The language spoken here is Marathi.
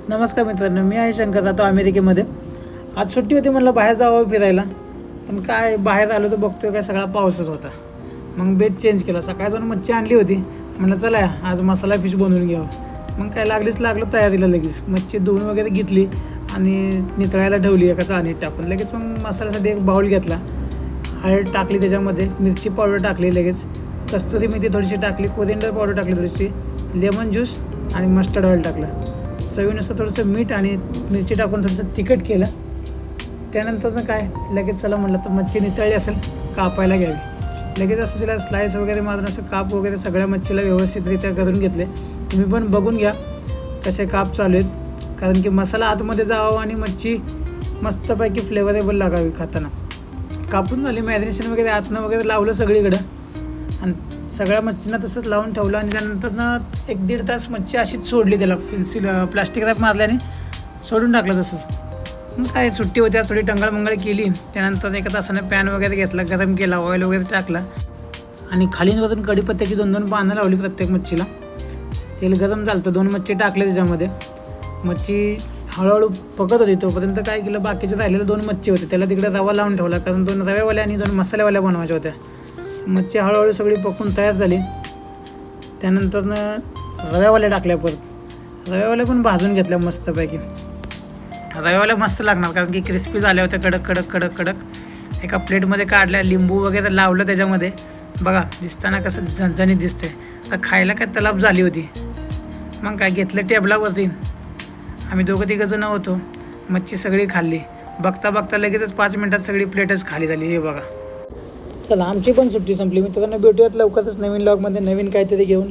नमस्कार मित्रांनो, मी आहे शंकर, राहतो अमेरिकेमध्ये. आज सुट्टी होती, म्हणलं बाहेर जावं फिरायला. पण काय बाहेर आलो तर बघतोय काय सगळा पाऊसच होता. मग बेत चेंज केला. सकाळी जाऊन मच्छी आणली होती, म्हणलं चला आज मसाला फिश बनवून घ्यावं. मग काय लागलो तयारीला. लगेच मच्छी धुवून वगैरे घेतली आणि नितळायला ठेवली एका चाळणीत टाकून. लगेच मग मसाल्यासाठी एक बाउल घेतला, हळद टाकली, त्याच्यामध्ये मिरची पावडर टाकली, लगेच कस्तुरी मेथी थोडीशी टाकली, कोरिएंडर पावडर टाकली थोडीशी, लेमन ज्यूस आणि मस्टर्ड ऑइल टाकलं. चवीनुसार थोडंसं मीठ आणि मिरची टाकून थोडंसं तिखट केलं. त्यानंतर काय लगेच चला म्हटलं तर मच्छी नितळली असेल कापायला घ्यावी. लगेच असं तिला स्लाईस वगैरे मारून असं काप वगैरे सगळ्या मच्छीला व्यवस्थितरित्या करून घेतले. तुम्ही पण बघून घ्या कसे काप चालू आहेत, कारण की मसाला आतमध्ये जावा आणि मच्छी मस्तपैकी फ्लेवरेबल लागावी खाताना. कापून झाली, मॅरिनेशन वगैरे आतनं वगैरे लावलं सगळीकडं आणि सगळ्या मच्छींना तसंच लावून ठेवलं. आणि त्यानंतर 1-1.5 तास मच्छी अशीच सोडली, त्याला प्लास्टिक रॅप मारल्याने सोडून टाकलं तसंच. मग काय सुट्टी होत्या, थोडी टंगळमंगळ केली. त्यानंतर एका तासानं पॅन वगैरे घेतला, गरम केला, ऑइल वगैरे टाकला आणि खालीवरून कढीपत्त्याची 2-2 पानं लावली प्रत्येक मच्छीला. तेल गरम झालं तर 2 मच्छी टाकले त्याच्यामध्ये. मच्छी हळूहळू पकत होती, तोपर्यंत काय केलं, बाकीचे राहिलेलं 2 मच्छी होते त्याला तिकडे रवा लावून ठेवला, कारण 2 रव्यावाल्या आणि 2 मसाल्यावाल्या बनवायच्या होत्या. मच्छी हळूहळू सगळी पकून तयार झाली. त्यानंतर रव्यावाल्या टाकल्या, परत रव्यावाल्या पण भाजून घेतल्या मस्तपैकी. रव्यावाल्या मस्त लागणार, कारण की क्रिस्पी झाल्या होत्या, कडक कडक कडक कडक. एका प्लेटमध्ये काढल्या, लिंबू वगैरे लावलं त्याच्यामध्ये. बघा दिसताना कसं झणझणीत दिसतंय. आता खायला काय तलाप झाली होती. मग काय घेतलं टेबलावरती, आम्ही 2-3 होतो. मच्छी सगळी खाल्ली. बघता बघता लगेचच 5 मिनिटात सगळी प्लेटच खाली झाली. हे बघा. चला आमची पण सुट्टी संपली. मित्रांनो भेटूयात लवकरच नवीन व्लॉगमध्ये नवीन काहीतरी घेऊन.